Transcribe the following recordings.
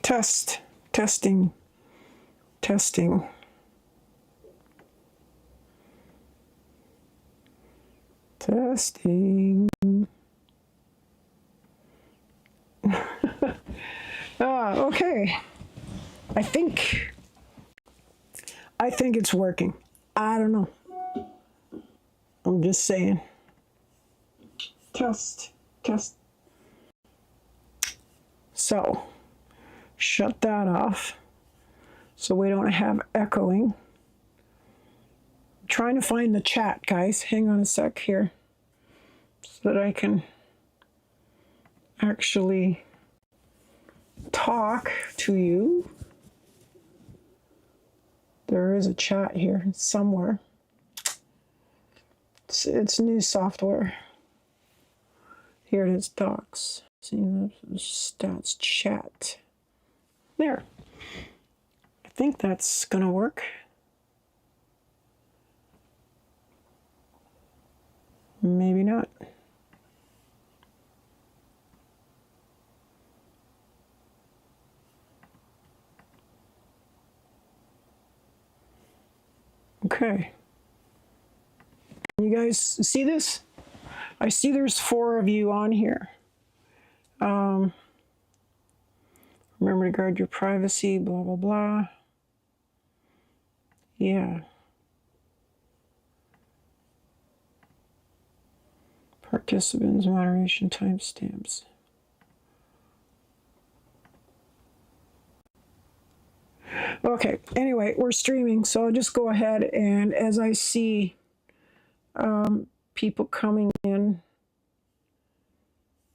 Test, testing, testing. Testing. Okay. I think it's working. I don't know. I'm just saying. Test, test. So, shut that off so we don't have echoing. I'm trying to find the chat, guys. Hang on a sec here so that I can actually talk to you. There is a chat here somewhere. It's new software. Here it is, docs. See the stats chat. There. I think that's gonna work. Maybe not. Okay. You guys see this? I see there's 4 of you on here. Remember to guard your privacy, blah, blah, blah. Yeah. Participants, moderation, timestamps. Okay, anyway, we're streaming, so I'll just go ahead and as I see people coming in,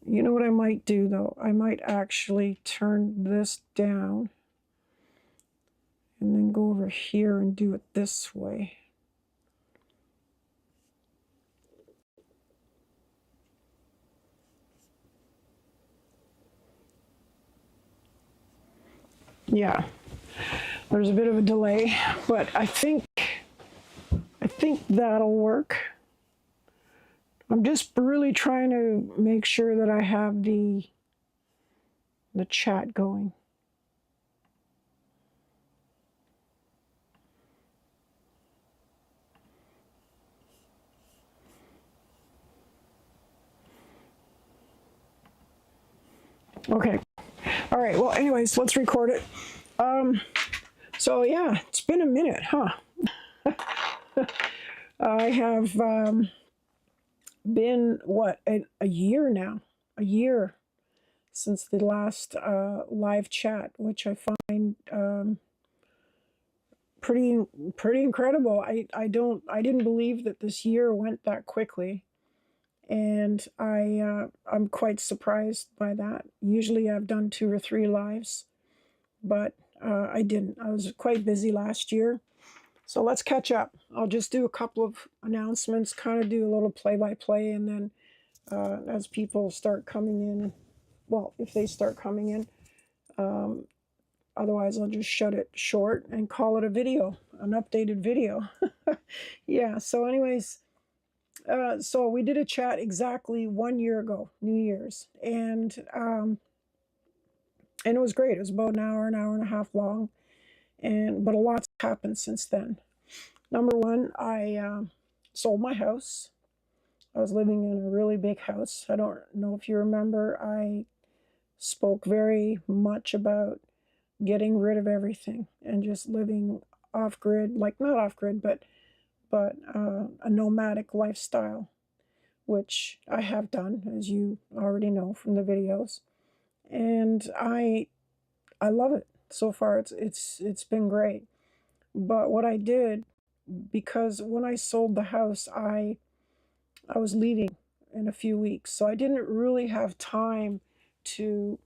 you know what I might do though? I might actually turn this down and then go over here and do it this way. Yeah, there's a bit of a delay, but I think that'll work. I'm just really trying to make sure that I have the chat going. Okay. All right. Well, anyways, let's record it. So yeah, it's been a minute, huh? I have been, what, a year now, a year since the last live chat, which I find pretty incredible. I didn't believe that this year went that quickly, and I'm quite surprised by that. Usually I've done 2 or 3 lives, but I didn't. I was quite busy last year. So let's catch up. I'll just do a couple of announcements, kind of do a little play-by-play, and then as people start coming in, well, if they start coming in, otherwise I'll just shut it short and call it a video, an updated video. Yeah, so anyways, so we did a chat exactly 1 year ago, New Year's, and it was great. It was about an hour and a half long, but a lot's happened since then. Number one, I sold my house. I was living in a really big house. I don't know if you remember, I spoke very much about getting rid of everything and just living off-grid, like not off-grid, but a nomadic lifestyle, which I have done, as you already know from the videos. And I love it. So far, it's been great. But what I did, because when I sold the house, I was leaving in a few weeks, so I didn't really have time to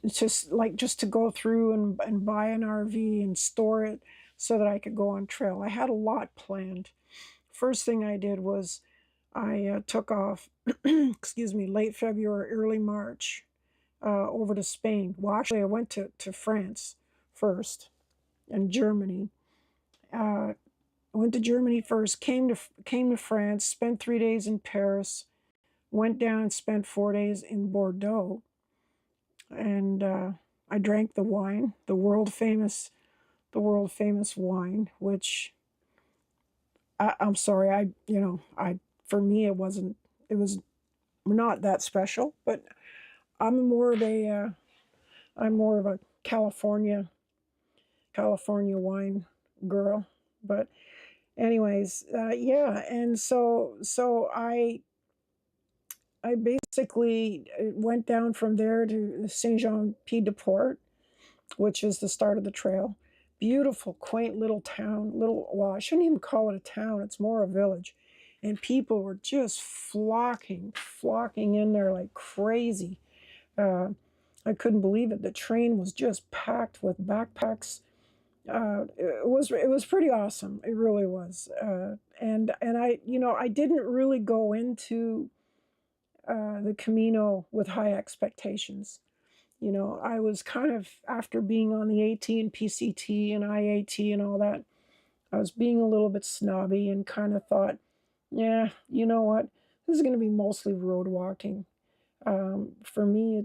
just to go through and buy an RV and store it so that I could go on trail. I had a lot planned. First thing I did was I took off, excuse me, late February, early March, over to Spain. Well, actually, I went to France first and Germany. I went to Germany first, came to France, spent 3 days in Paris, went down and spent 4 days in Bordeaux, and I drank the wine, the world famous wine, which I'm sorry, I for me it was not that special, but I'm more of a I'm more of a California wine girl. But anyways, yeah, and so I basically went down from there to Saint Jean Pied de Port, which is the start of the trail. Beautiful, quaint little town. Well, I shouldn't even call it a town. It's more a village, and people were just flocking in there like crazy. Uh, I couldn't believe it. The train was just packed with backpacks. It was pretty awesome. It really was. And I didn't really go into the Camino with high expectations. I was kind of, after being on the AT and PCT and IAT and all that, I was being a little bit snobby and kind of thought, yeah, you know what? This is going to be mostly road walking. For me,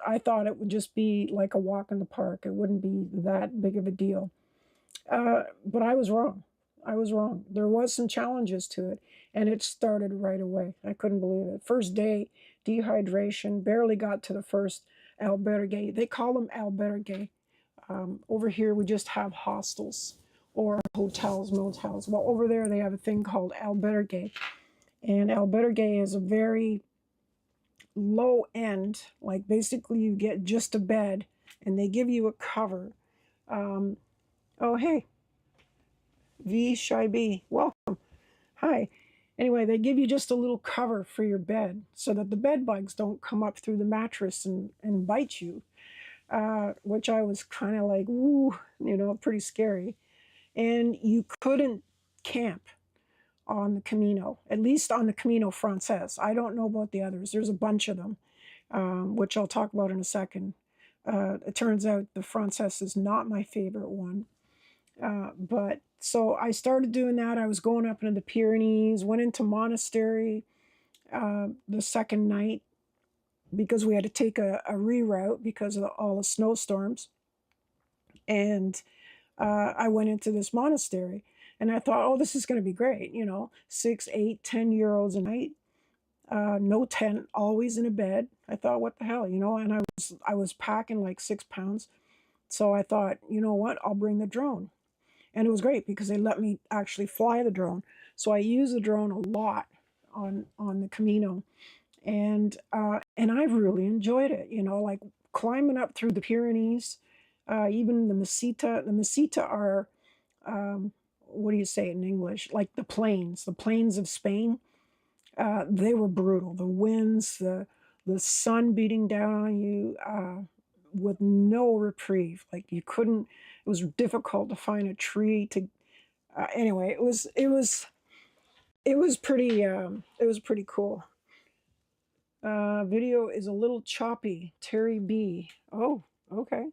I thought it would just be like a walk in the park. It wouldn't be that big of a deal. But I was wrong. I was wrong. There was some challenges to it, and it started right away. I couldn't believe it. First day, dehydration, barely got to the first albergue. They call them albergue. Over here, we just have hostels or hotels, motels. Well, over there, they have a thing called albergue. And albergue is a very low end, like basically you get just a bed and they give you a cover. Um, oh, hey, V Shy B, welcome. Hi. Anyway, they give you just a little cover for your bed so that the bed bugs don't come up through the mattress and bite you, which I was kind of like, ooh, pretty scary. And you couldn't camp on the Camino, at least on the Camino Frances. I don't know about the others. There's a bunch of them, which I'll talk about in a second. It turns out the Frances is not my favorite one. But so I started doing that. I was going up into the Pyrenees, went into monastery the second night because we had to take a reroute because of all the snowstorms. And I went into this monastery and I thought, oh, this is going to be great. 6, 8, 10 euros a night. No tent, always in a bed. I thought, what the hell, and I was packing like 6 pounds. So I thought, you know what, I'll bring the drone. And it was great because they let me actually fly the drone. So I use the drone a lot on the Camino, and I really enjoyed it. Like climbing up through the Pyrenees, even the Meseta. The Meseta are what do you say in English? Like the plains of Spain. They were brutal. The winds, the sun beating down on you. With no reprieve. Like you couldn't. It was difficult to find a tree to. Anyway, it was pretty cool. Video is a little choppy. Terry B. Oh, okay.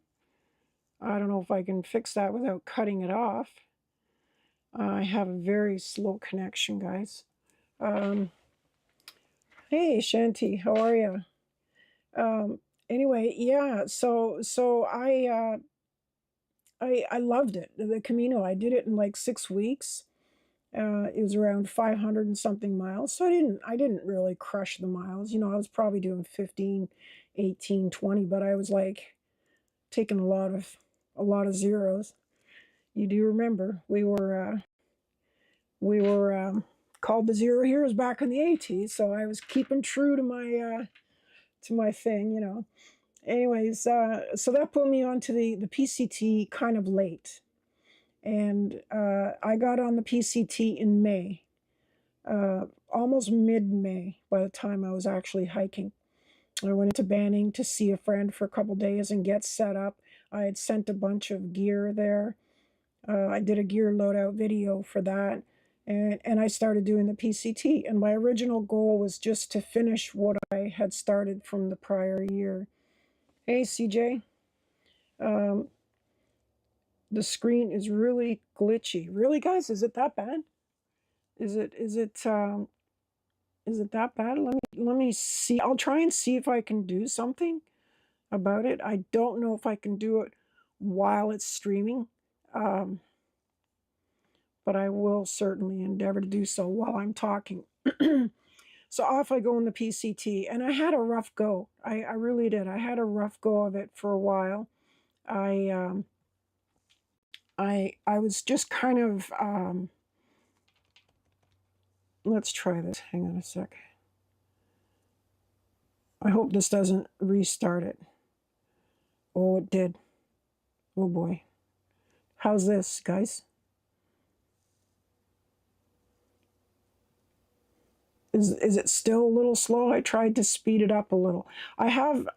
I don't know if I can fix that without cutting it off. I have a very slow connection, guys. Hey, Shanti, how are you? Anyway, yeah. So I loved it. The Camino. I did it in like 6 weeks. It was around 500 and something miles. So I didn't really crush the miles. I was probably doing 15, 18, 20, but I was like taking a lot of zeros. You do remember we were called the Zero Heroes back in the 80s, so I was keeping true to my thing. Anyways, so that put me onto the PCT kind of late. And I got on the PCT in May, almost mid-May by the time I was actually hiking. I went into Banning to see a friend for a couple days and get set up. I had sent a bunch of gear there. I did a gear loadout video for that. And I started doing the PCT. And my original goal was just to finish what I had started from the prior year. Hey, CJ. The screen is really glitchy. Really, guys? Is it that bad? Is it that bad? Let me see. I'll try and see if I can do something. about it. I don't know if I can do it while it's streaming, um, but I will certainly endeavor to do so while I'm talking. So off I go in the PCT, and I had a rough go. I really did. I had a rough go of it for a while. I I was just kind of let's try this. Hang on a sec. I hope this doesn't restart it. Oh, it did. Oh boy. How's this, guys? Is it still a little slow? I tried to speed it up a little. I have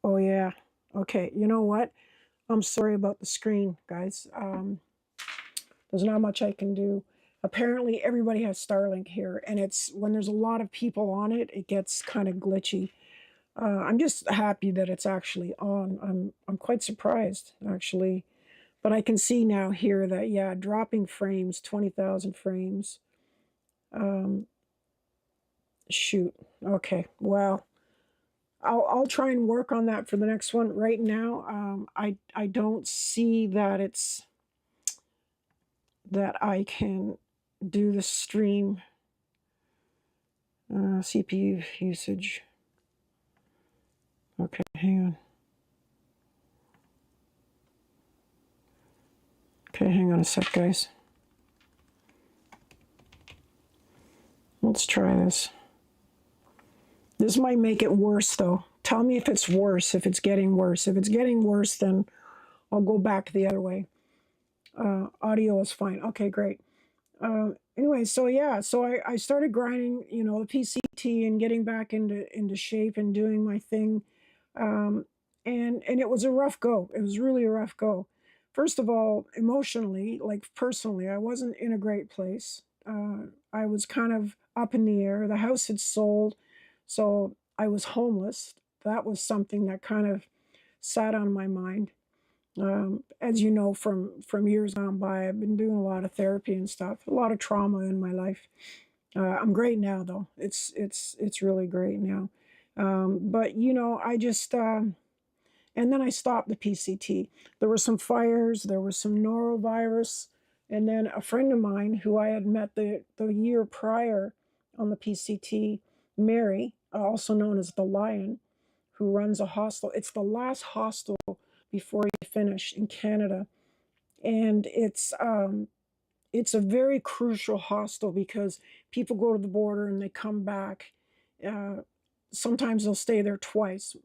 oh yeah. Okay, you know what? I'm sorry about the screen, guys. There's not much I can do. Apparently everybody has Starlink here, and it's when there's a lot of people on it, it gets kind of glitchy. I'm just happy that it's actually on. I'm quite surprised actually, but I can see now here that yeah, dropping frames, 20,000 frames. Um, shoot. Okay. Well, I'll try and work on that for the next one. Right now, I don't see that it's that I can do the stream CPU usage. Okay, hang on. Okay, hang on a sec, guys. Let's try this. This might make it worse, though. Tell me if it's worse, if it's getting worse. If it's getting worse, then I'll go back the other way. Audio is fine. Okay, great. Anyway, so yeah, so I started grinding, you know, the PCT and getting back into shape and doing my thing. Um, and it was a rough go. It was really a rough go. First of all, emotionally, like personally, I wasn't in a great place. I was kind of up in the air. The house had sold, so I was homeless. That was something that kind of sat on my mind. As you know from years gone by, I've been doing a lot of therapy and stuff, a lot of trauma in my life. I'm great now, though. It's really great now. But you know, I just and then I stopped the PCT. There were some fires, there was some norovirus, and then a friend of mine who I had met the year prior on the PCT, Mary, also known as the Lion, who runs a hostel. It's the last hostel before you finish in Canada, and it's a very crucial hostel because people go to the border and they come back. Uh, Sometimes they'll stay there twice.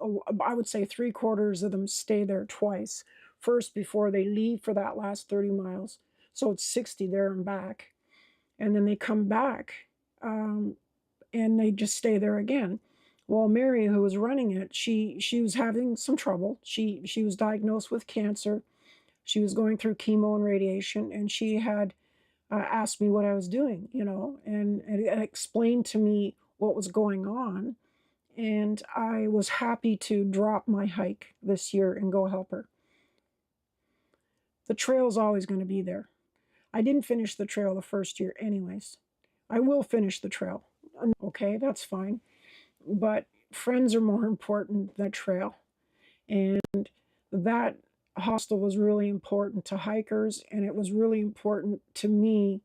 I would say 3/4 of them stay there twice. First, before they leave for that last 30 miles. So it's 60 there and back. And then they come back and they just stay there again. Well, Mary, who was running it, she was having some trouble. She was diagnosed with cancer. She was going through chemo and radiation, and she had asked me what I was doing, you know, and it explained to me what was going on. And I was happy to drop my hike this year and go help her. The trail's always going to be there. I didn't finish the trail the first year, anyways. I will finish the trail. Okay, that's fine. But friends are more important than a trail. And that hostel was really important to hikers, and it was really important to me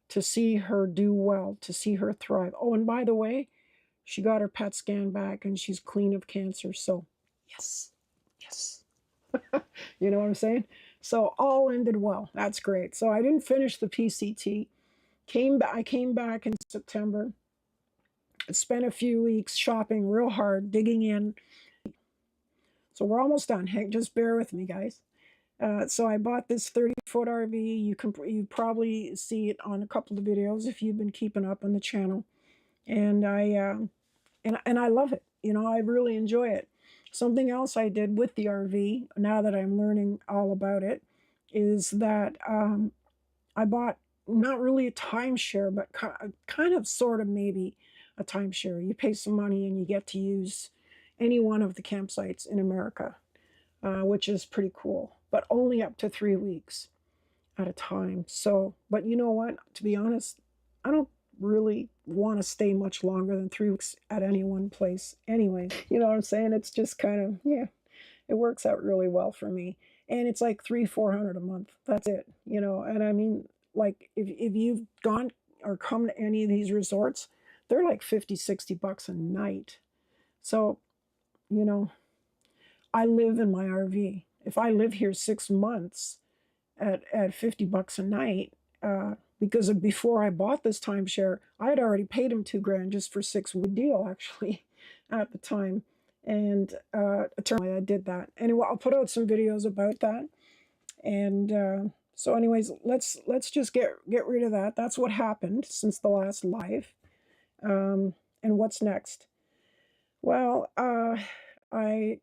to see her do well, to see her thrive. Oh, and by the way, she got her PET scan back and she's clean of cancer. So, yes, yes. You know what I'm saying? So, all ended well. That's great. So, I didn't finish the PCT. I came back in September. Spent a few weeks shopping real hard, digging in. So, we're almost done. Hey, just bear with me, guys. So I bought this 30-foot RV. You probably see it on a couple of videos if you've been keeping up on the channel, and I love it. You know, I really enjoy it. Something else I did with the RV, now that I'm learning all about it, is that I bought not really a timeshare, but kind of sort of maybe a timeshare. You pay some money and you get to use any one of the campsites in America, which is pretty cool, but only up to 3 weeks at a time. So, but you know what? To be honest, I don't really want to stay much longer than 3 weeks at any one place anyway. You know what I'm saying? It's just kind of, yeah, it works out really well for me. And it's like 300-400 a month. That's it, you know. And I mean, like if you've gone or come to any of these resorts, they're like 50-60 bucks a night. So, you know, I live in my RV. If I live here 6 months at 50 bucks a night, because of before I bought this timeshare, I had already paid him $2,000 just for 6 week deal actually at the time. And eternally I did that. Anyway, I'll put out some videos about that. And so anyways, let's just get rid of that. That's what happened since the last live. And what's next? Well, I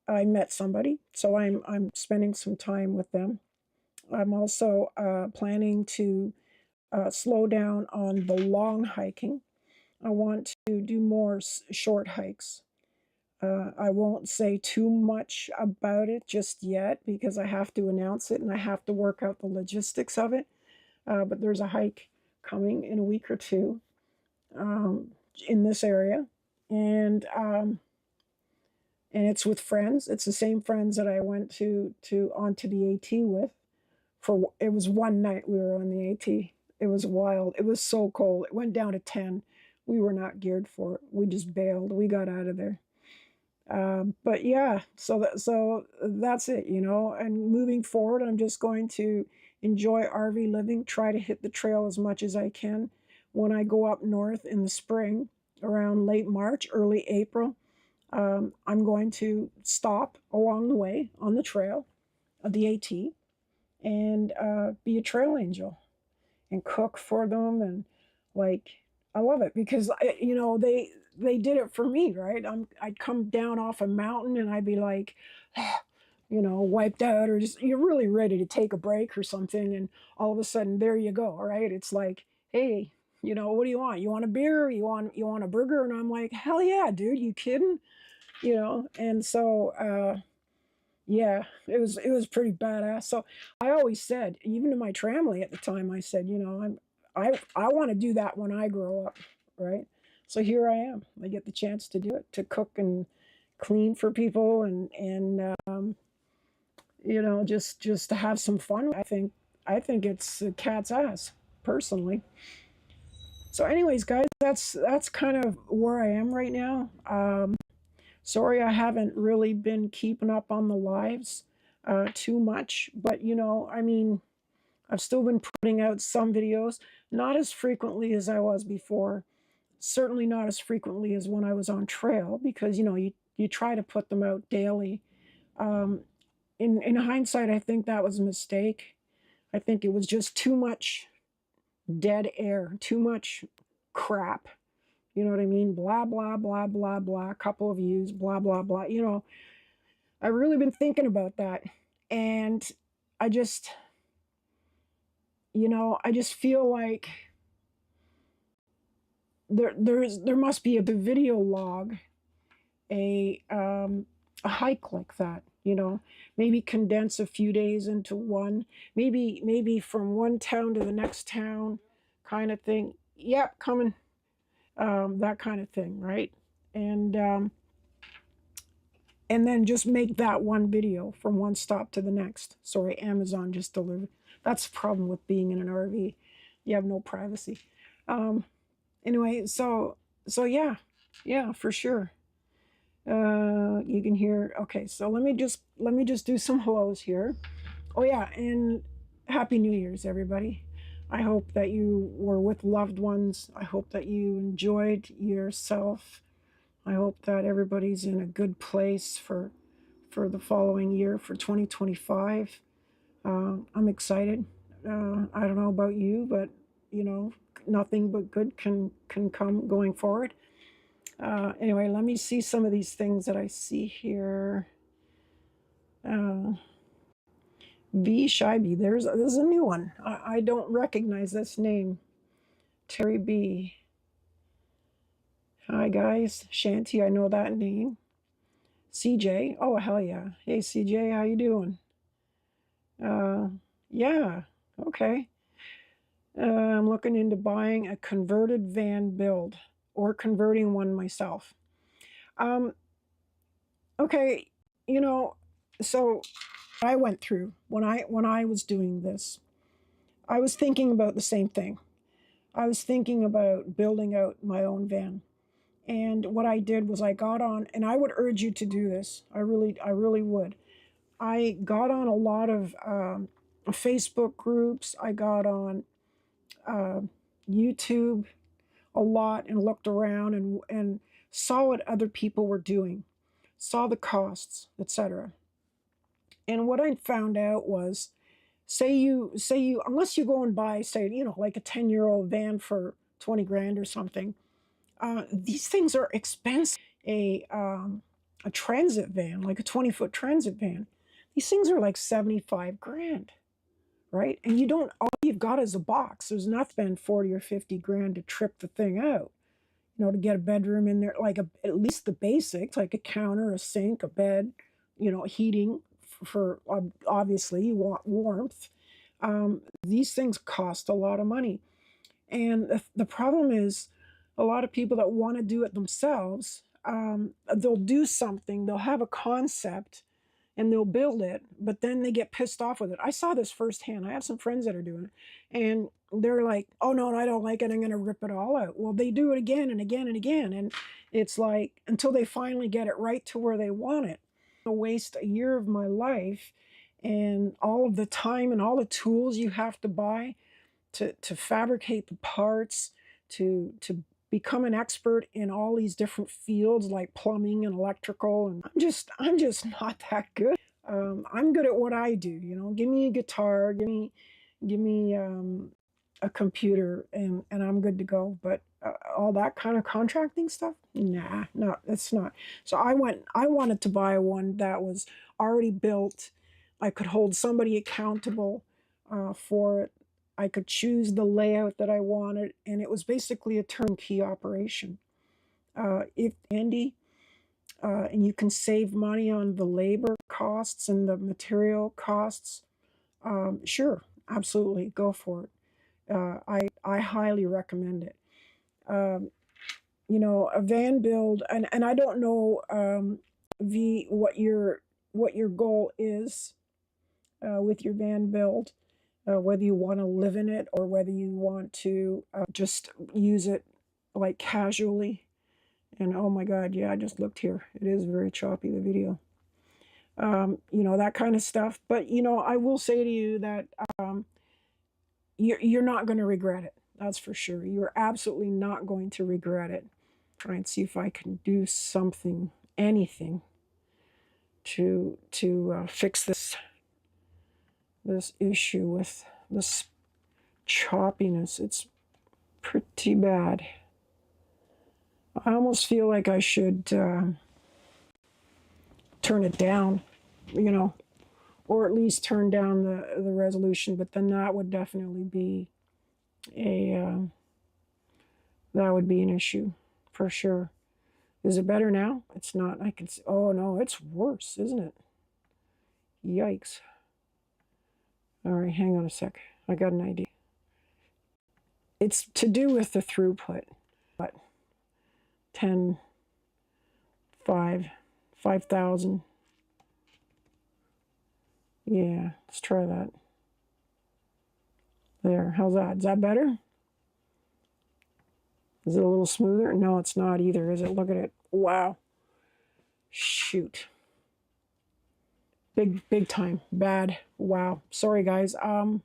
met somebody, so I'm spending some time with them. I'm also planning to slow down on the long hiking. I want to do more short hikes. I won't say too much about it just yet because I have to announce it and I have to work out the logistics of it. But there's a hike coming in a week or two in this area, and it's with friends. It's the same friends that I went to onto the AT with. For it was one night we were on the AT. It was wild. It was so cold. It went down to 10. We were not geared for it. We just bailed. We got out of there. But yeah, so that's it, you know. And moving forward, I'm just going to enjoy RV living, try to hit the trail as much as I can. When I go up north in the spring, around late March, early April, I'm going to stop along the way on the trail of the AT and be a trail angel and cook for them. And like, I love it because you know, they did it for me, right? I'd come down off a mountain and I'd be like, you know, wiped out, or just you're really ready to take a break or something, and all of a sudden there you go, right? It's like, hey, you know, what do you want? You want a beer? You want a burger? And I'm like, hell yeah, dude, you kidding? You know, and so yeah, it was pretty badass. So I always said, even to my family at the time, I said, you know, I want to do that when I grow up, right? So here I am. I get the chance to do it, to cook and clean for people, and you know, just to have some fun. I think it's a cat's ass, personally. So, anyways, guys, that's kind of where I am right now. Sorry, I haven't really been keeping up on the lives too much, but you know, I mean, I've still been putting out some videos, not as frequently as I was before. Certainly not as frequently as when I was on trail, because you know, you try to put them out daily. Um, in hindsight, I think that was a mistake. I think it was just too much dead air, too much crap. You know what I mean? Blah, blah, blah, blah, blah, couple of views, blah, blah, blah. You know, I've really been thinking about that. And I just, you know, I just feel like there must be a video log, a hike like that, you know, maybe condense a few days into one, maybe from one town to the next town kind of thing. Yep, coming. That kind of thing, right? And and then just make that one video from one stop to the next. Sorry, Amazon just delivered. That's the problem with being in an RV. You have no privacy. Um, anyway, so yeah, for sure. You can hear. Okay, so let me just do some hellos here. Oh yeah, and Happy New Year's, everybody. I hope that you were with loved ones. I hope that you enjoyed yourself. I hope that everybody's in a good place for the following year, for 2025. I'm excited. I don't know about you, but you know, nothing but good can come going forward. Anyway, let me see some of these things that I see here. Uh, V Scheibe, there's a new one. I don't recognize this name. Terry B. Hi guys, Shanty, I know that name. CJ, oh hell yeah. Hey CJ, how you doing? Uh, yeah, okay. I'm looking into buying a converted van build or converting one myself. Um, okay, you know, so I went through when I was doing this, I was thinking about the same thing. I was thinking about building out my own van. And what I did was I got on, and I would urge you to do this. I really would. I got on a lot of Facebook groups. I got on uh, YouTube a lot and looked around and saw what other people were doing, saw the costs, etc. And what I found out was, say you unless you go and buy, say, like a 10-year-old van for 20 grand or something, these things are expensive. A transit van, like a 20-foot transit van, these things are like 75 grand, right? And you don't, all you've got is a box. There's not spend 40 or 50 grand to trip the thing out, to get a bedroom in there, like at least the basics, like a counter, a sink, a bed, heating for obviously you want warmth. These things cost a lot of money. And the problem is, a lot of people that want to do it themselves, they'll do something, they'll have a concept, and they'll build it, but then they get pissed off with it. I saw this firsthand. I have some friends that are doing it, and they're like, "Oh no, I don't like it. I'm going to rip it all out." Well, they do it again and again and again, and it's like until they finally get it right to where they want it. I waste a year of my life and all of the time and all the tools you have to buy to fabricate the parts, to become an expert in all these different fields like plumbing and electrical, and I'm just not that good. I'm good at what I do. Give me a guitar, give me a computer, and I'm good to go. But all that kind of contracting stuff, nah, no, that's not. So I wanted to buy one that was already built. I could hold somebody accountable for it. I could choose the layout that I wanted, and it was basically a turnkey operation. If Andy, and you can save money on the labor costs and the material costs, sure, absolutely, go for it. I highly recommend it. Um, a van build, and I don't know, what your goal is with your van build. Whether you want to live in it or whether you want to just use it like casually. And oh my God, yeah, I just looked here. It is very choppy, the video. That kind of stuff. But, I will say to you that you're not going to regret it. That's for sure. You're absolutely not going to regret it. Try and see if I can do something, anything, to fix this issue with this choppiness. It's pretty bad. I almost feel like I should turn it down, or at least turn down the resolution. But then that would definitely be that would be an issue for sure. Is it better now? It's not. I can see. Oh no, it's worse, isn't it? Yikes. All right, hang on a sec. I got an idea. It's to do with the throughput. What? 10, 5,000. Yeah, let's try that. There, how's that? Is that better? Is it a little smoother? No, it's not either, is it? Look at it. Wow. Shoot. Big time. Bad. Wow. Sorry, guys. I'm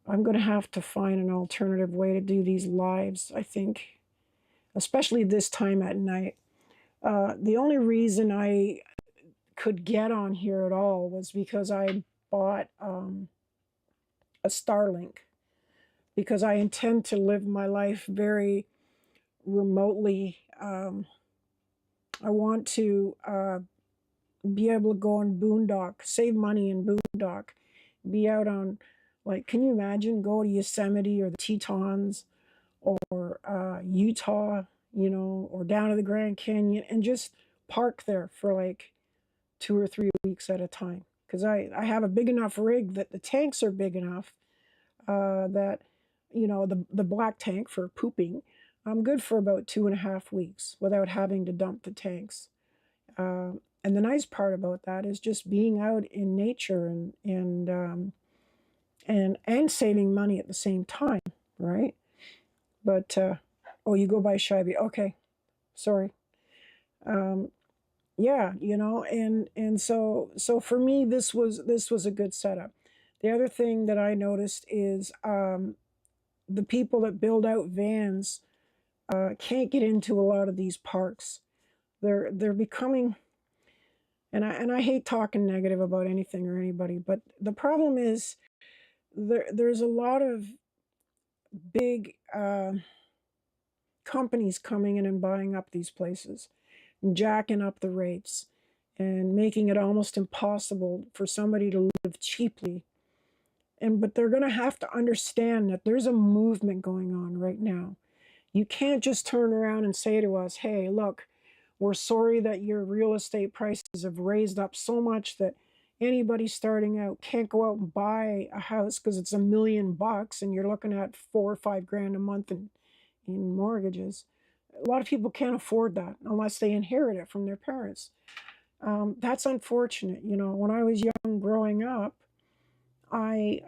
going to have to find an alternative way to do these lives, I think, especially this time at night. The only reason I could get on here at all was because I bought a Starlink, because I intend to live my life very remotely. I want to be able to go on boondock, save money in boondock, be out on, like, can you imagine, go to Yosemite or the Tetons or Utah, or down to the Grand Canyon and just park there for like 2 or 3 weeks at a time. Because I have a big enough rig that the tanks are big enough. that, the black tank for pooping, I'm good for about 2.5 weeks without having to dump the tanks. And the nice part about that is just being out in nature and saving money at the same time, right? But oh, you go by Shybe. Okay, sorry. Um, yeah, and so for me, this was a good setup. The other thing that I noticed is the people that build out vans can't get into a lot of these parks. They're becoming, and I hate talking negative about anything or anybody, but the problem is there's a lot of big companies coming in and buying up these places, and jacking up the rates, and making it almost impossible for somebody to live cheaply. But they're going to have to understand that there's a movement going on right now. You can't just turn around and say to us, hey, look, we're sorry that your real estate prices have raised up so much that anybody starting out can't go out and buy a house because it's $1 million and you're looking at 4 or 5 grand a month in mortgages. A lot of people can't afford that unless they inherit it from their parents. That's unfortunate. When I was young growing up, I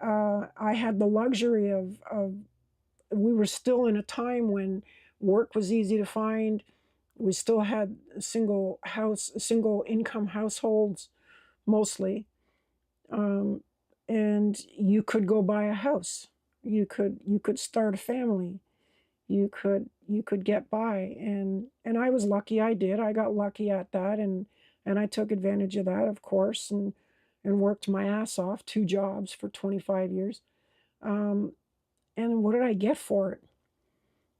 had the luxury of we were still in a time when work was easy to find. We still had single income households mostly, um, and you could go buy a house. You could start a family. You could get by, and I was lucky. I did. I got lucky at that, and I took advantage of that, of course, and worked my ass off, 2 jobs for 25 years. Um, and what did I get for it?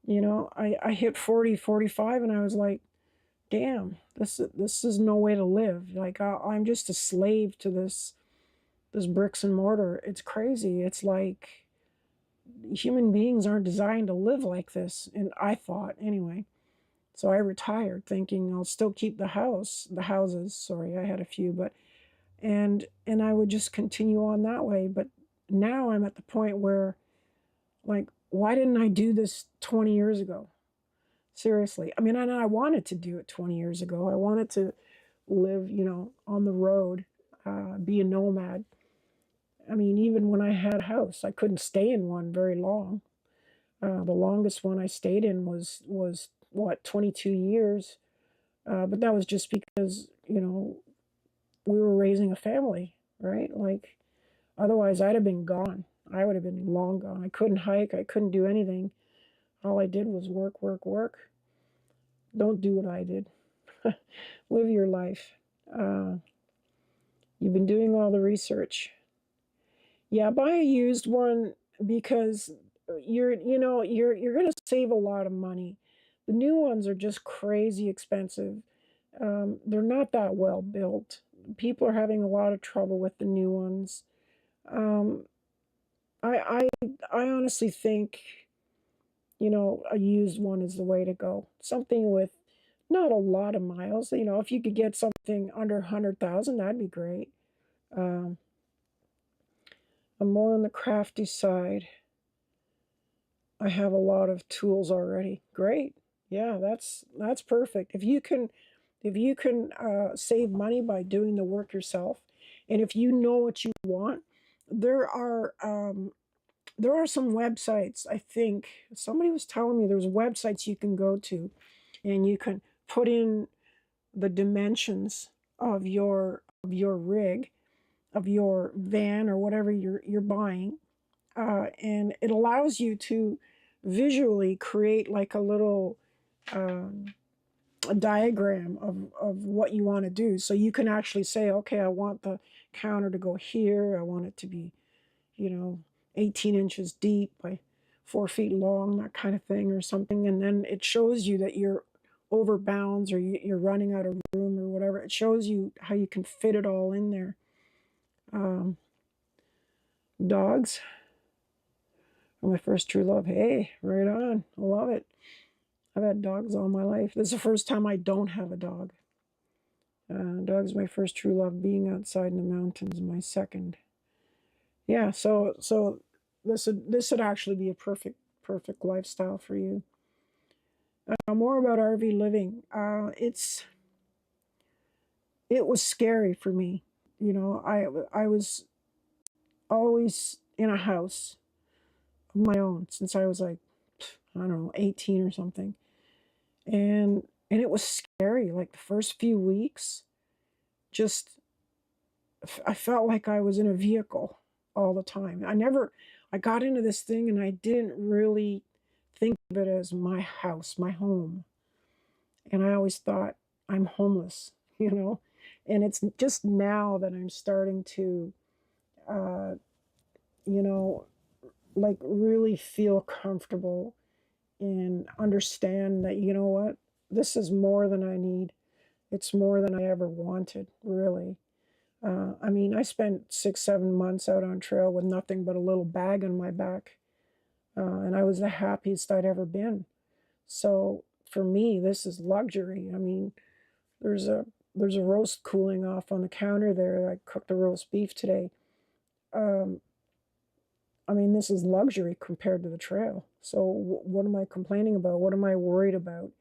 I hit 40, 45, and I was like, damn, this is no way to live. Like I'm just a slave to this bricks and mortar. It's crazy. It's like human beings aren't designed to live like this, and I thought anyway. So I retired thinking I'll still keep the houses. Sorry, I had a few, but and I would just continue on that way. But now I'm at the point where, like, why didn't I do this 20 years ago? Seriously. I mean, I wanted to do it 20 years ago. I wanted to live, on the road, be a nomad. I mean, even when I had a house, I couldn't stay in one very long. The longest one I stayed in was what, 22 years. But that was just because, we were raising a family, right? Like, otherwise I'd have been gone. I would have been long gone. I couldn't hike. I couldn't do anything. All I did was work, work, work. Don't do what I did. Live your life. Uh, you've been doing all the research. Yeah, buy a used one because you're going to save a lot of money. The new ones are just crazy expensive. They're not that well built. People are having a lot of trouble with the new ones. Um, I honestly think, a used one is the way to go. Something with not a lot of miles. If you could get something under 100,000, that'd be great. Um, I'm more on the crafty side. I have a lot of tools already. Great. Yeah, that's perfect. If you can save money by doing the work yourself, and if you know what you want, there are there are some websites. I think somebody was telling me there's websites you can go to, and you can put in the dimensions of your rig, of your van or whatever you're buying, and it allows you to visually create like a little um, a diagram of what you want to do. So you can actually say, okay, I want the counter to go here. I want it to be, you know, 18 inches deep by 4 feet long, that kind of thing, or something. And then it shows you that you're over bounds or you're running out of room or whatever. It shows you how you can fit it all in there. Um, Dogs are my first true love. Hey, right on. I love it. I've had dogs all my life. This is the first time I don't have a dog. Dog's my first true love. Being outside in the mountains, my second. Yeah, so this would actually be a perfect lifestyle for you. More about RV living. It was scary for me. You know, I was always in a house of my own since I was like, I don't know, 18 or something. And it was scary. Like the first few weeks, just I felt like I was in a vehicle all the time. I got into this thing and I didn't really think of it as my house, my home. And I always thought I'm homeless, you know? And it's just now that I'm starting to, uh, you know, like really feel comfortable and understand that, you know what, this is more than I need. It's more than I ever wanted, really. I mean, I spent 6, 7 months out on trail with nothing but a little bag on my back, and I was the happiest I'd ever been. So for me, this is luxury. I mean, there's a there's a roast cooling off on the counter there. I cooked a roast beef today. Um, I mean, this is luxury compared to the trail. So what am I complaining about? What am I worried about?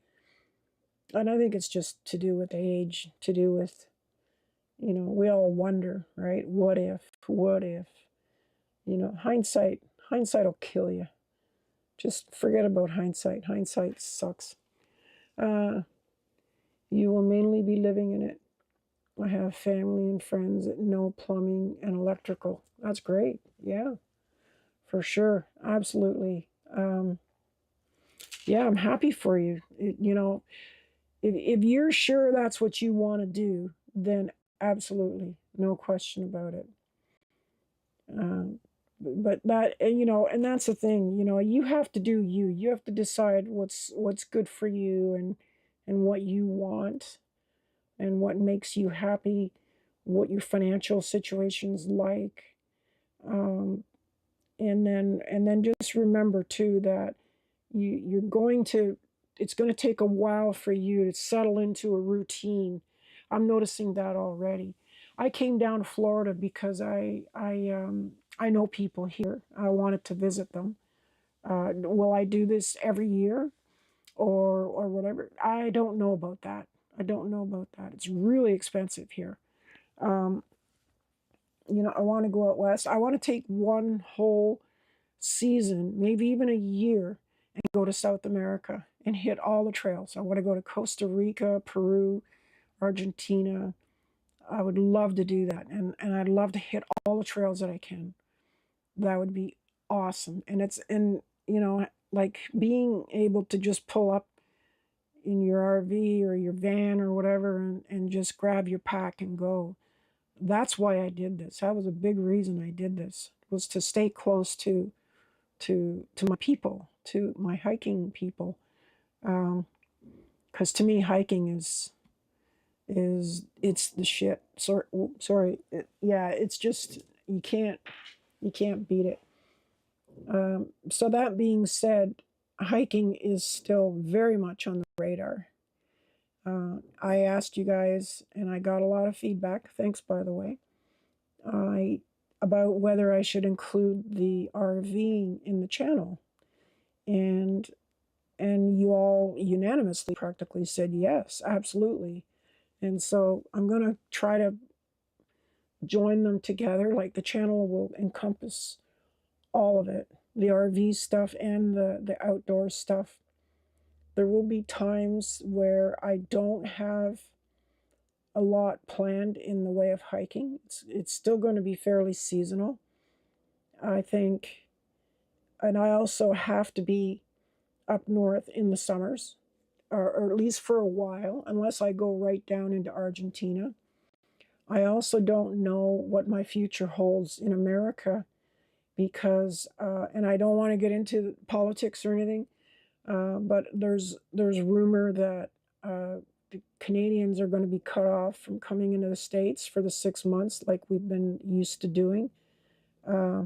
And I think it's just to do with age, to do with, we all wonder, right? What if? What if? Hindsight will kill you. Just forget about hindsight. Hindsight sucks. Uh, you will mainly be living in it. I have family and friends that know plumbing and electrical. That's great. Yeah, for sure. Absolutely. Yeah, I'm happy for you. If you're sure that's what you want to do, then absolutely, no question about it. Um, but that, and that's the thing, you have to do you. You have to decide what's good for you and what you want and what makes you happy, what your financial situation's like. Um, and then just remember too that you're going to it's going to take a while for you to settle into a routine. I'm noticing that already. I came down to Florida because I know people here. I wanted to visit them. Will I do this every year or whatever? I don't know about that. I don't know about that. It's really expensive here. Um, I want to go out west. I want to take one whole season, maybe even a year, and go to South America and hit all the trails. I want to go to Costa Rica, Peru, Argentina. I would love to do that. And I'd love to hit all the trails that I can. That would be awesome. Like being able to just pull up in your RV or your van or whatever and just grab your pack and go. That's why I did this. That was a big reason I did this, was to stay close to my people, to my hiking people. Because to me, hiking is it's the shit. Sorry. Yeah, it's just you can't beat it. So that being said, hiking is still very much on the radar. I asked you guys, and I got a lot of feedback. Thanks, by the way. I about whether I should include the RVing in the channel, and you all unanimously practically said yes, absolutely. And so I'm going to try to join them together. Like the channel will encompass all of it, the RV stuff and the outdoor stuff. There will be times where I don't have a lot planned in the way of hiking. It's still going to be fairly seasonal, I think. And I also have to be up north in the summers, or at least for a while, unless I go right down into Argentina. I also don't know what my future holds in America because, and I don't want to get into politics or anything, but there's rumor that the Canadians are going to be cut off from coming into the States for the 6 months like we've been used to doing. Uh,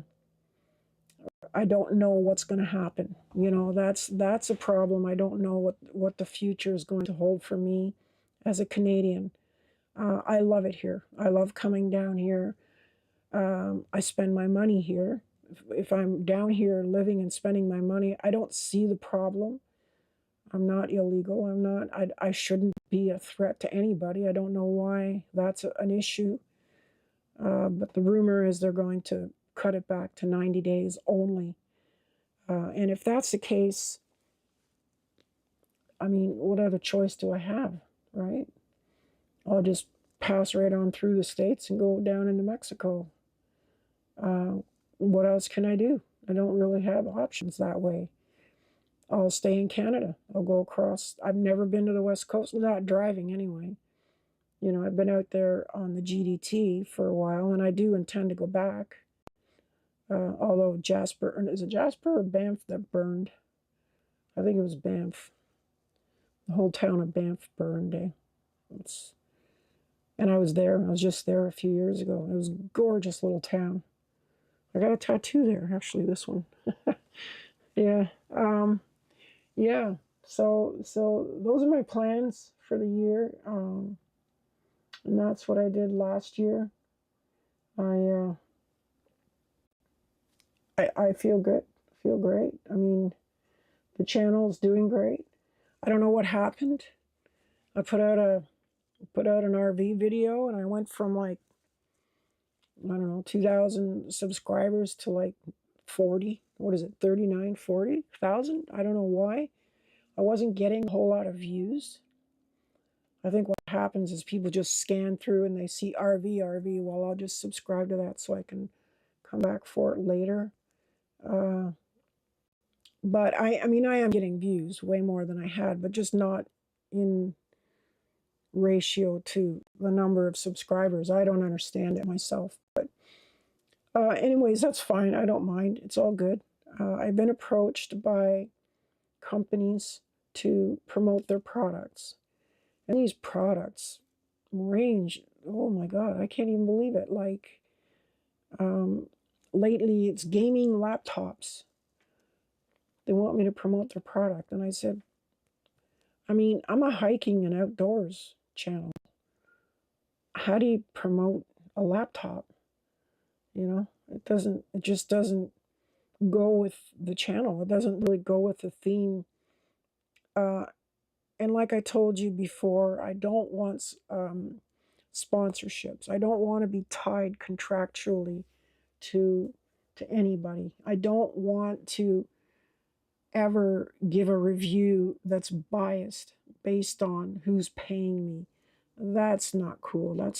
I don't know what's going to happen. That's a problem. I don't know what the future is going to hold for me as a Canadian. I love it here. I love coming down here. I spend my money here. if I'm down here living and spending my money, I don't see the problem. I'm not illegal. I shouldn't be a threat to anybody. I don't know why that's an issue. But the rumor is they're going to cut it back to 90 days only. And if that's the case, I mean, what other choice do I have, right? I'll just pass right on through the States and go down into Mexico. What else can I do? I don't really have options that way. I'll stay in Canada. I'll go across. I've never been to the West Coast, not driving anyway. You know, I've been out there on the GDT for a while, and I do intend to go back. Although Jasper, is it Jasper or Banff that burned? I think it was Banff. The whole town of Banff burned. And I was there. I was just there a few years ago. It was a gorgeous little town. I got a tattoo there, actually, this one. Yeah. Yeah. So those are my plans for the year. And that's what I did last year. I feel good. I feel great. I mean, the channel's doing great. I don't know what happened. I put out an RV video, and I went from like, I don't know, 2,000 subscribers to like 40. What is it? 39, 40,000? I don't know why. I wasn't getting a whole lot of views. I think what happens is people just scan through and they see RV. Well, I'll just subscribe to that so I can come back for it later. But I mean, I am getting views way more than I had, but just not in ratio to the number of subscribers. I don't understand it myself. But anyways, that's fine. I don't mind. It's all good. I've been approached by companies to promote their products. And these products range, oh my God, I can't even believe it. Like, lately it's gaming laptops. They want me to promote their product. And I said, I mean, I'm a hiking and outdoors channel. How do you promote a laptop? You know, it just doesn't go with the channel. It doesn't really go with the theme. And like I told you before, I don't want sponsorships. I don't want to be tied contractually to anybody. I don't want to ever give a review that's biased based on who's paying me. That's not cool. I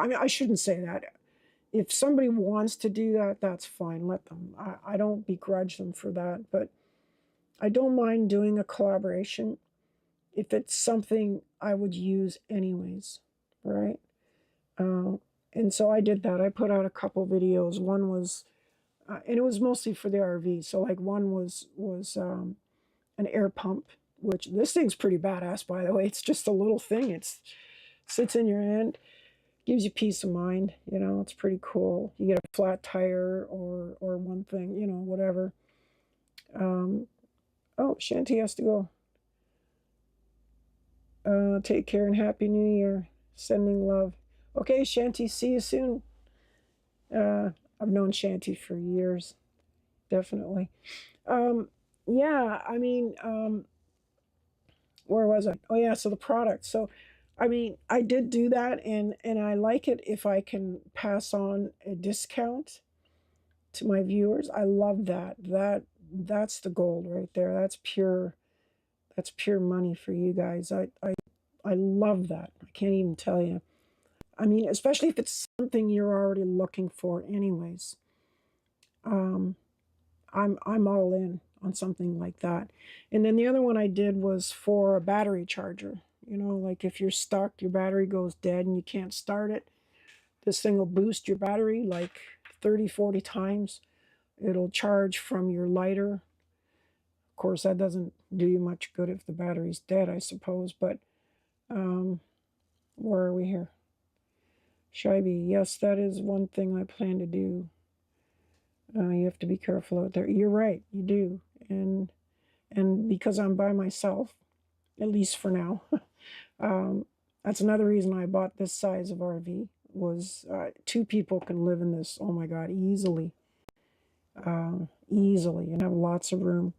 mean, I shouldn't say that. If somebody wants to do that, that's fine. Let them. I don't begrudge them for that, but I don't mind doing a collaboration if it's something I would use anyways, right? And so I did that. I put out a couple videos. One was, and it was mostly for the RV. So like one was an air pump, which this thing's pretty badass, by the way. It's just a little thing. It sits in your hand, gives you peace of mind. You know, it's pretty cool. You get a flat tire or one thing, you know, whatever. Oh, Shanti has to go. Take care and Happy New Year. Sending love. Okay, Shanti, see you soon. I've known Shanti for years, definitely. Yeah, I mean, where was I? Oh yeah, so the product. So, I mean, I did do that, and I like it if I can pass on a discount to my viewers. I love that. That's the gold right there. That's pure money for you guys. I love that. I can't even tell you. I mean, especially if it's something you're already looking for anyways. I'm all in on something like that. And then the other one I did was for a battery charger. You know, like if you're stuck, your battery goes dead and you can't start it, this thing will boost your battery like 30, 40 times. It'll charge from your lighter. Of course, that doesn't do you much good if the battery's dead, I suppose. But where are we here? Shaibi, yes, that is one thing I plan to do. You have to be careful out there. You're right, you do. And because I'm by myself, at least for now, that's another reason I bought this size of RV, was 2 people can live in this, oh my God, easily. easily and have lots of room.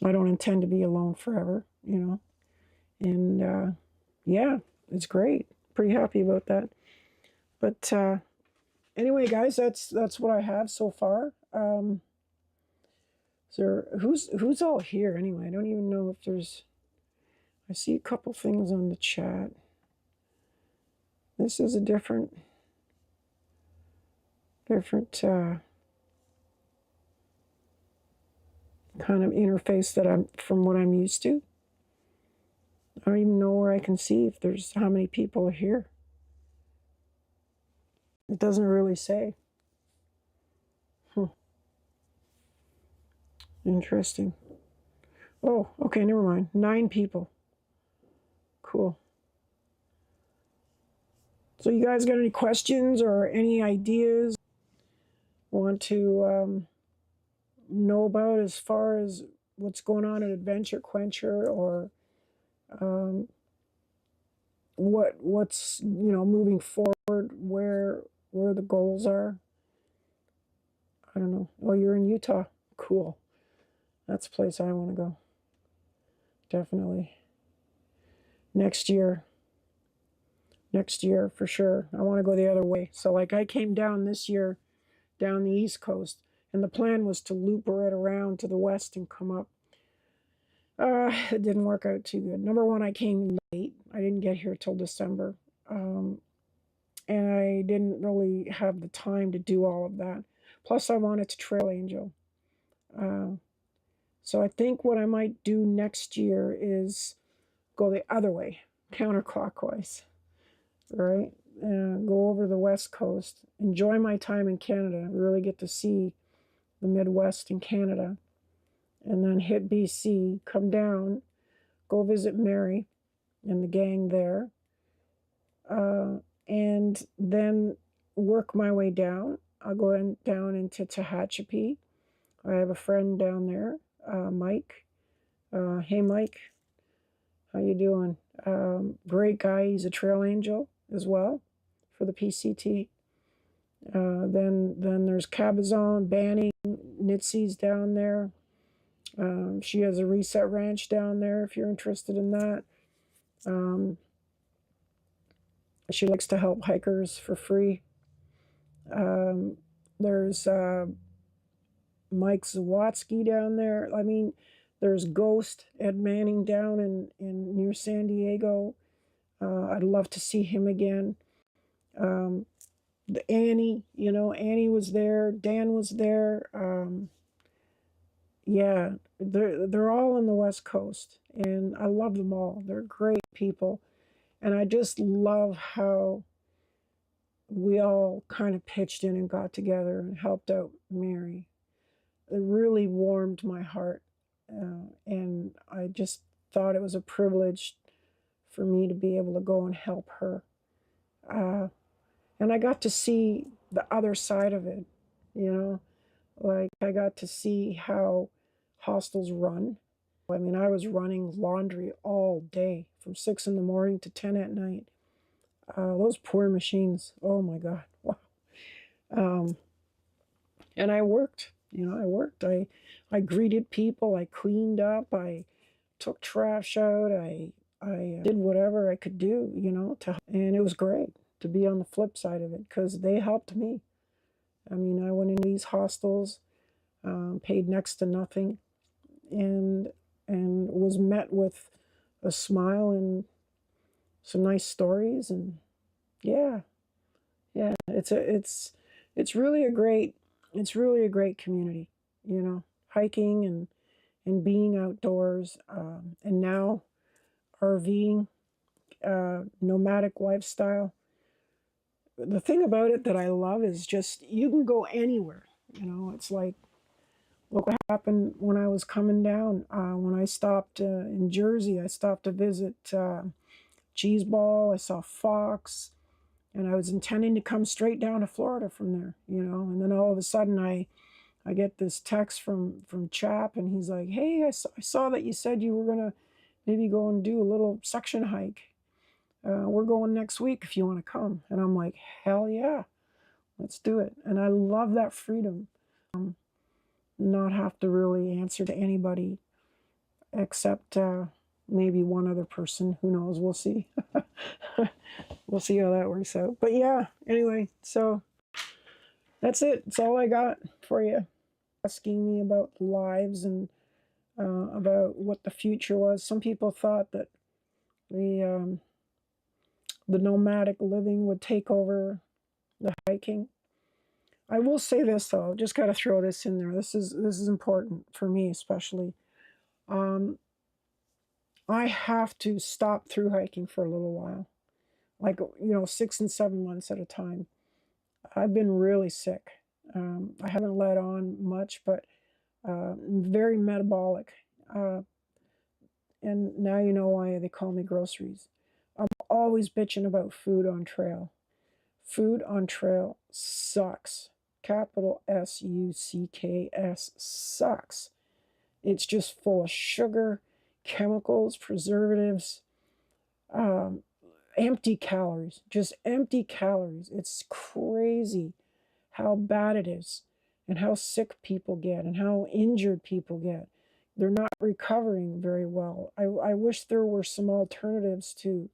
I don't intend to be alone forever, you know. And yeah, it's great. Pretty happy about that. But anyway, guys, that's what I have so far. So who's all here anyway? I don't even know if there's. I see a couple things on the chat. This is a different kind of interface that I'm from what I'm used to. I don't even know where I can see if there's how many people are here. It doesn't really say. Interesting. Oh, okay, never mind. 9 people. Cool. So you guys got any questions or any ideas want to know about as far as what's going on at Adventure Quencher, or what's moving forward, where the goals are? I don't know. Oh, you're in Utah. Cool. That's a place I want to go. Definitely. Next year for sure. I want to go the other way. So like I came down this year, down the East Coast, and the plan was to loop right around to the west and come up. It didn't work out too good. Number one, I came late. I didn't get here till December. And I didn't really have the time to do all of that. Plus, I wanted to trail angel. So I think what I might do next year is go the other way, counterclockwise, right? Go over the West Coast, enjoy my time in Canada, really get to see the Midwest in Canada, and then hit BC, come down, go visit Mary and the gang there, and then work my way down. I'll go down into Tehachapi. I have a friend down there, Mike. Hey, Mike, how you doing? Great guy. He's a trail angel as well for the PCT. Then there's Cabazon, Banning, Nitsy's down there. She has a reset ranch down there if you're interested in that. She likes to help hikers for free. There's Mike Zawatsky down there. I mean, there's Ghost Ed Manning down in near San Diego. I'd love to see him again. The Annie, Annie was there. Dan was there. Yeah, they're all on the West Coast, and I love them all. They're great people, and I just love how we all kind of pitched in and got together and helped out Mary. It really warmed my heart, and I just thought it was a privilege for me to be able to go and help her. And I got to see the other side of it, like I got to see how hostels run. I mean, I was running laundry all day from 6 in the morning to 10 at night. Those poor machines, oh my God, wow. And I worked, I greeted people, I cleaned up, I took trash out, I did whatever I could do, and it was great to be on the flip side of it because they helped me. I mean, I went into these hostels, paid next to nothing, and was met with a smile and some nice stories, and yeah, it's really a great community, hiking and being outdoors, and now RVing, nomadic lifestyle. The thing about it that I love is just you can go anywhere. It's like, look what happened when I was coming down. When I stopped in Jersey, I stopped to visit Cheeseball. I saw Fox, and I was intending to come straight down to Florida from there, And then all of a sudden, I get this text from Chap, and he's like, "Hey, I saw that you said you were gonna maybe go and do a little section hike. We're going next week if you want to come." And I'm like, "Hell yeah!" Let's do it. And I love that freedom. Not have to really answer to anybody except maybe one other person. Who knows? We'll see. We'll see how that works out. But yeah, anyway, so that's it. That's all I got for you. Asking me about lives and about what the future was. Some people thought that the nomadic living would take over the hiking. I will say this though, just got to throw this in there. This is important for me especially. I have to stop through hiking for a little while, like 6 and 7 months at a time. I've been really sick. I haven't let on much, but very metabolic. And now you know why they call me groceries. I'm always bitching about food on trail. Food on trail sucks. Capital SUCKS sucks. It's just full of sugar, chemicals, preservatives, empty calories, just empty calories. It's crazy how bad it is and how sick people get and how injured people get. They're not recovering very well. I wish there were some alternatives to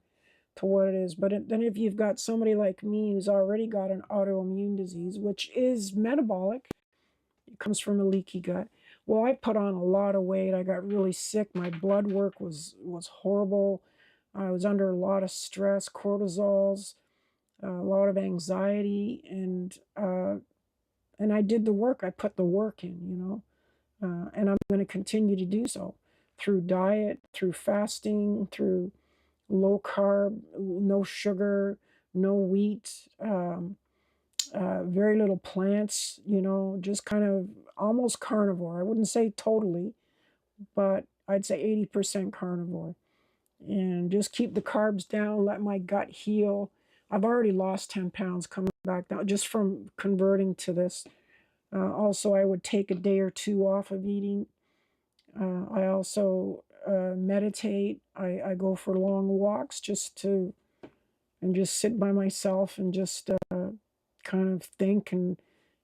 what it is. But then if you've got somebody like me who's already got an autoimmune disease, which is metabolic, it comes from a leaky gut. Well, I put on a lot of weight. I got really sick. My blood work was horrible. I was under a lot of stress, cortisols, a lot of anxiety, and I did the work. I put the work in, and I'm going to continue to do so through diet, through fasting, through low carb, no sugar, no wheat, very little plants, just kind of almost carnivore. I wouldn't say totally, but I'd say 80% carnivore. And just keep the carbs down, let my gut heal. I've already lost 10 pounds coming back down just from converting to this. Also, I would take a day or two off of eating. I also meditate. I go for long walks and just sit by myself and just kind of think and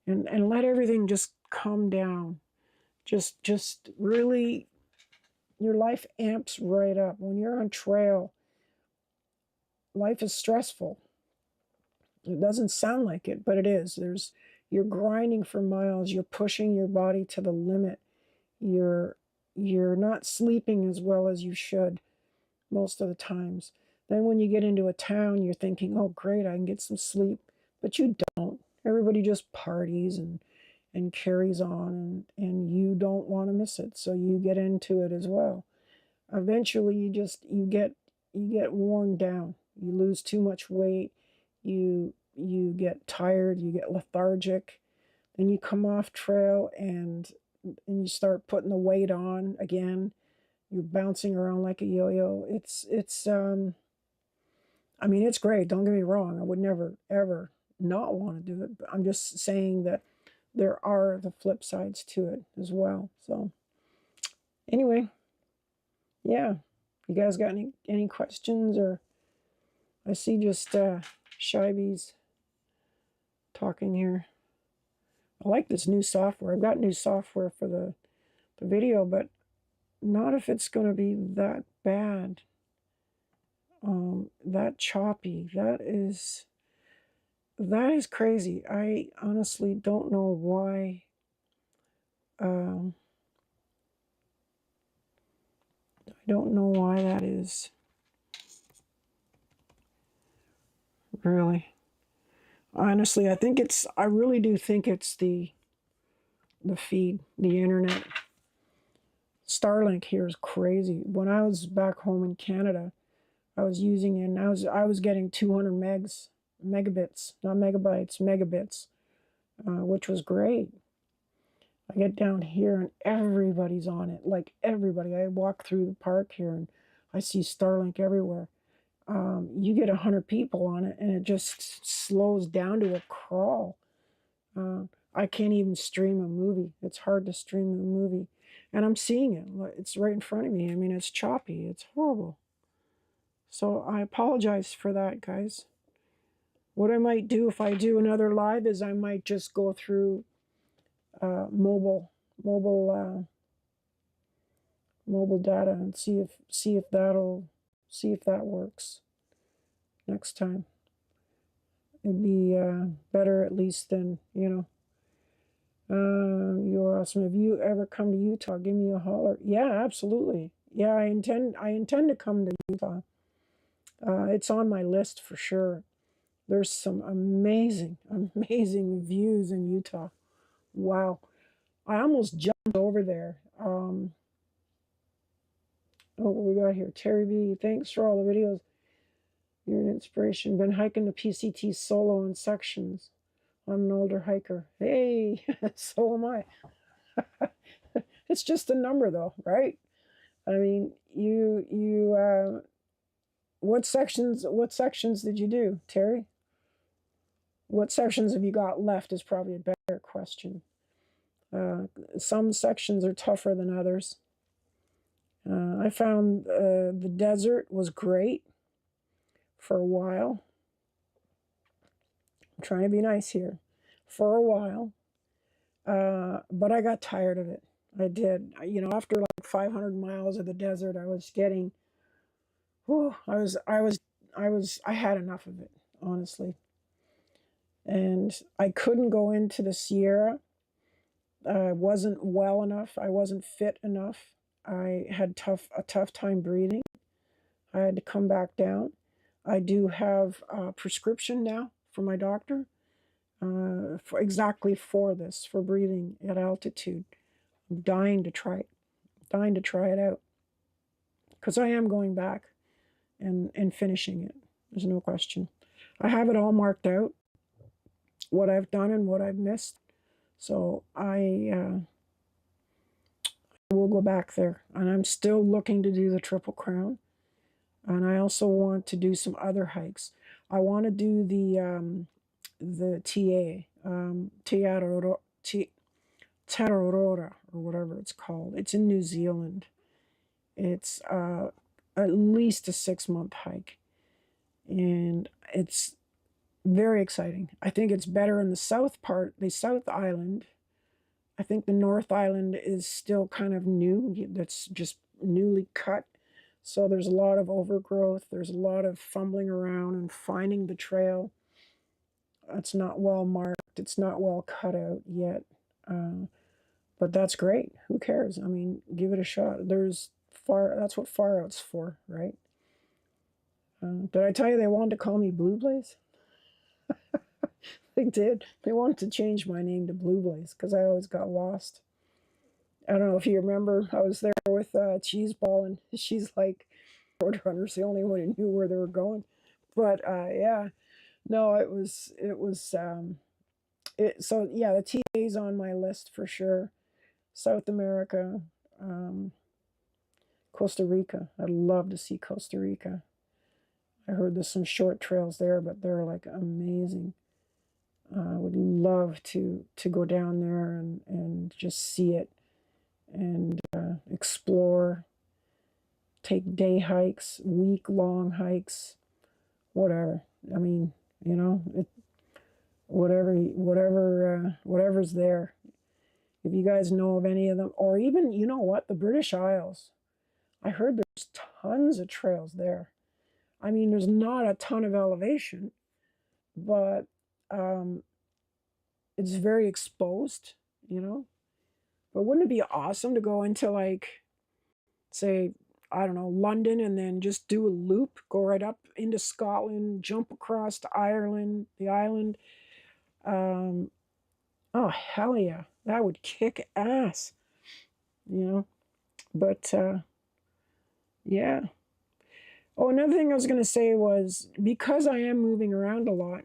let everything just calm down. Just really, your life amps right up. When you're on trail, life is stressful. It doesn't sound like it, but it is. You're grinding for miles. You're pushing your body to the limit. You're not sleeping as well as you should most of the times. Then when you get into a town, you're thinking, oh, great, I can get some sleep. But you don't. Everybody just parties and carries on, and you don't want to miss it. So you get into it as well. Eventually, you get worn down. You lose too much weight. You get tired. You get lethargic. Then you come off trail and you start putting the weight on again. You're bouncing around like a yo-yo. I mean, it's great. Don't get me wrong. I would never, ever not want to do it. But I'm just saying that there are the flip sides to it as well. So anyway, yeah. You guys got any questions? Or I see just Shiby's talking here. I like this new software. I've got new software for the video, but not if it's going to be that bad. That choppy. That is crazy. I honestly don't know why. I don't know why that is. Really. Honestly, I really do think it's the feed, the internet. Starlink here is crazy. When I was back home in Canada, I was using it, and I was getting 200 megabits, not megabytes, megabits, which was great. I get down here and everybody's on it, like everybody. I walk through the park here and I see Starlink everywhere. You get 100 people on it and it just slows down to a crawl. I can't even stream a movie. It's hard to stream a movie. And I'm seeing it. It's right in front of me. I mean, it's choppy. It's horrible. So I apologize for that, guys. What I might do if I do another live is I might just go through mobile data and see if that works next time. It'd be better at least than, you know. You're awesome. Have you ever come to Utah? Give me a holler. Yeah, absolutely. Yeah, I intend to come to Utah. It's on my list for sure. There's some amazing views in Utah. Wow. I almost jumped over there. Oh, what we got here? Terry B, thanks for all the videos. You're an inspiration. Been hiking the PCT solo in sections. I'm an older hiker. Hey, so am I. It's just a number though, right? I mean, what sections did you do, Terry? What sections have you got left is probably a better question. Some sections are tougher than others. I found the desert was great for a while. I'm trying to be nice here. For a while. But I got tired of it. I did. You know, after like 500 miles of the desert, I was getting, whew, I had enough of it, honestly. And I couldn't go into the Sierra. I wasn't well enough. I wasn't fit enough. I had a tough time breathing. I had to come back down. I do have a prescription now from my doctor exactly for this, for breathing at altitude. I'm dying to try it out because I am going back and finishing it. There's no question. I have it all marked out, what I've done and what I've missed. So I will go back there, and I'm still looking to do the Triple Crown, and I also want to do some other hikes. I want to do the Tararora, or whatever it's called. It's in New Zealand. It's at least a 6-month hike, and it's very exciting. I think it's better in the south part, the South Island. I think the North Island is still kind of new. That's just newly cut. So there's a lot of overgrowth. There's a lot of fumbling around and finding the trail. It's not well marked. It's not well cut out yet. But that's great. Who cares? I mean, give it a shot. That's what far out's for, right? Did I tell you they wanted to call me Blue Blaze? They did. They wanted to change my name to Blue Blaze because I always got lost. I don't know if you remember, I was there with Cheeseball, and she's like, Roadrunner's the only one who knew where they were going. But yeah, no, so yeah, the TA's on my list for sure. South America, Costa Rica. I'd love to see Costa Rica. I heard there's some short trails there, but they're like amazing. I would love to go down there and just see it and explore, take day hikes, week-long hikes, whatever. I mean, you know, whatever's there. If you guys know of any of them, or even, you know what, the British Isles. I heard there's tons of trails there. I mean, there's not a ton of elevation, but it's very exposed, you know. But wouldn't it be awesome to go into, like, say, I don't know, London, and then just do a loop, go right up into Scotland, jump across to Ireland, the island. Oh, hell yeah. That would kick ass, you know. But yeah. Oh, another thing I was going to say was, because I am moving around a lot,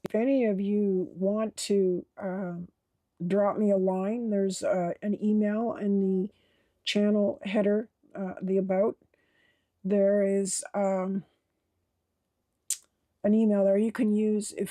if any of you want to drop me a line, there's an email in the channel header, the about. There is an email there you can use if